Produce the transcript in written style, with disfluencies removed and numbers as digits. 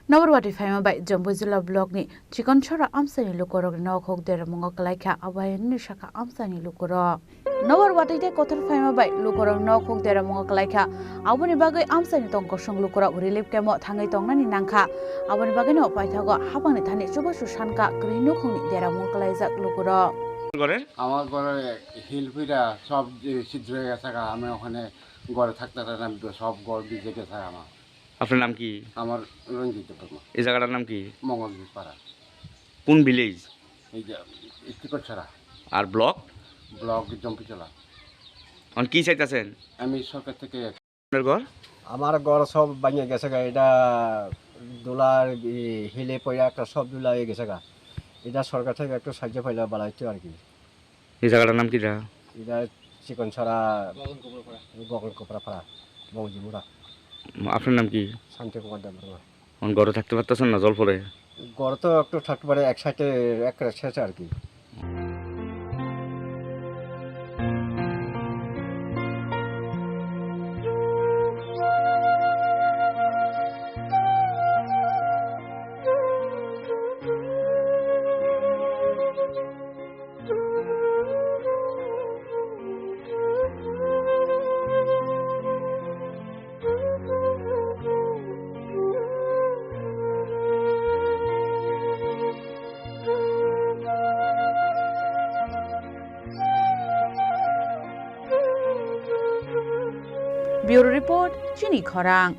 Nawarwati Faima by Jambuzilla Blogni, Chicken Chora Amsani Lukoro, no cook there among Kalaka, Away Nishaka Amsani Lukoro. Nawarwati de Kotar Faima by Lukoro, no cook there among Kalaka, Awanibaga Amsani Tonkosong Lukoro, relief Kamo Tangatongani Nanka, Awanibagano, Paitago, Habanitani, Juba Sushanka, Greenukuni, there among Kalaiza Lukoro. আমার ঘরে হিলফিরা সব ছিদ্র হয়ে গেছে আমি ওখানে ঘরে থাকতে সব ঘর ভিজে গেছে আমার। আপনার নাম কি? আমার রঞ্জিত বর্মা। এই জায়গাটার নাম কি? মঙ্গলদীপ পাড়া। কোন ভিলেজ? এই যে স্টিকরছড়া। আর ব্লক জম্পিচলা। এখন কি চাইতেছেন? আমি সরকার থেকে আপনার ঘর? আমার ঘর সব ভাঙে গেছে গা, এটা দোলার হিলে পড়ে একটা সব দোলা হয়ে গেছে গা, এটা সরকার থেকে একটু সাহায্য পাইলে ভালো হচ্ছে আর কি। এই জায়গাটার নাম কি? এটা চিকনছড়া গগন কোপড়া পাড়া মৌজিমুড়া। আপনার নাম কি? শান্তি কুমার দেববর্মা। এখন ঘরে থাকতে পারতেছেন না জল পড়ে? ঘর তো একটু থাকতে পারে, এক সাইডে এক শেষে আর কি। Bureau Report, Chini Khorang.